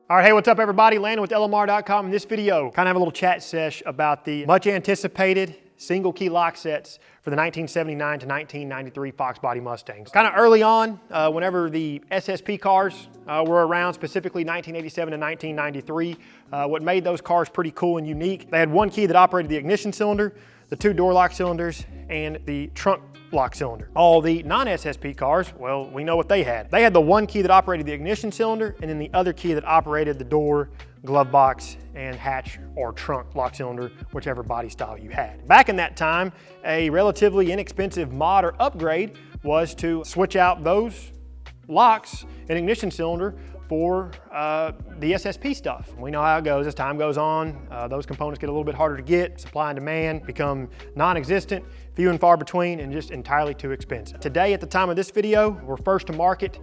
All right, hey, what's up everybody? Landon with LMR.com. In this video, kind of have a little chat sesh about the much anticipated single key lock sets for the 1979 to 1993 foxbody Mustangs. Kind of early on, whenever the SSP cars were around, specifically 1987 to 1993, what made those cars pretty cool and unique, they had one key that operated the ignition cylinder, the two door lock cylinders, and the trunk lock cylinder. All the non-SSP cars, well, we know what they had. They had the one key that operated the ignition cylinder and then the other key that operated the door, glove box, and hatch or trunk lock cylinder, whichever body style you had. Back in that time, a relatively inexpensive mod or upgrade was to switch out those locks and ignition cylinder for the SSP stuff. We know how it goes. As time goes on, those components get a little bit harder to get. Supply and demand become non-existent, few and far between, and just entirely too expensive. Today, at the time of this video, we're first to market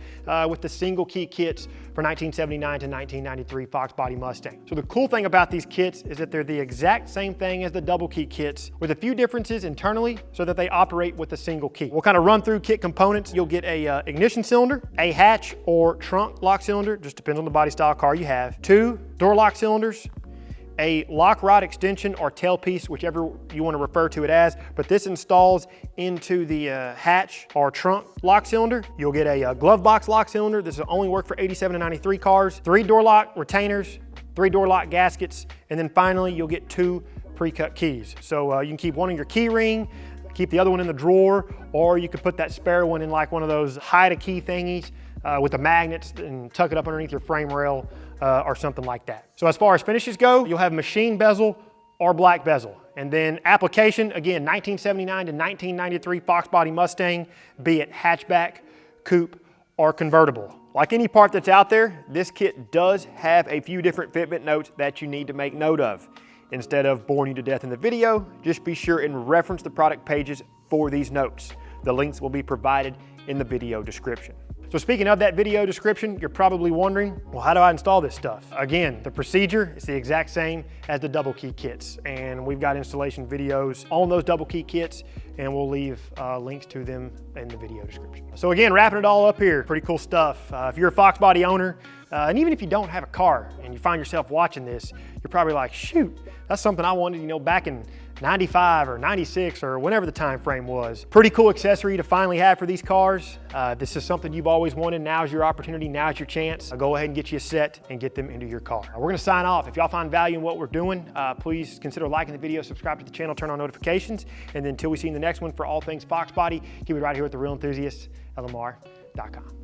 with the single key kits for 1979 to 1993 foxbody Mustang. So the cool thing about these kits is that they're the exact same thing as the double key kits with a few differences internally so that they operate with a single key. We'll kind of run through kit components. You'll get a ignition cylinder, a hatch or trunk lock cylinder, just depends on the body style car you have, two door lock cylinders, a lock rod extension or tailpiece, whichever you want to refer to it as, but this installs into the hatch or trunk lock cylinder. You'll get a glove box lock cylinder. This will only work for 87 to 93 cars, three door lock retainers, three door lock gaskets, and then finally you'll get two pre-cut keys. So you can keep one in your key ring, keep the other one in the drawer, or you could put that spare one in like one of those hide a key thingies with the magnets and tuck it up underneath your frame rail or something like that. So as far as finishes go, you'll have machine bezel or black bezel. And then application, again, 1979 to 1993 foxbody Mustang, be it hatchback, coupe, or convertible. Like any part that's out there, this kit does have a few different fitment notes that you need to make note of. Instead of boring you to death in the video, just be sure and reference the product pages for these notes. The links will be provided in the video description. So speaking of that video description, you're probably wondering, well, how do I install this stuff? Again, the procedure is the exact same as the double key kits, and we've got installation videos on those double key kits, and we'll leave links to them in the video description. So again, wrapping it all up here, pretty cool stuff. If you're a foxbody owner, and even if you don't have a car and you find yourself watching this, you're probably like, shoot, that's something I wanted, back in 95 or 96 or whenever the time frame was. Pretty cool accessory to finally have for these cars. This is something you've always wanted. Now's your opportunity, now's your chance. Go ahead and get you a set and get them into your car. We're gonna sign off. If y'all find value in what we're doing, please consider liking the video, subscribe to the channel, turn on notifications, and then until we see you in the next one for all things foxbody, keep it right here with the real enthusiasts, LMR.com.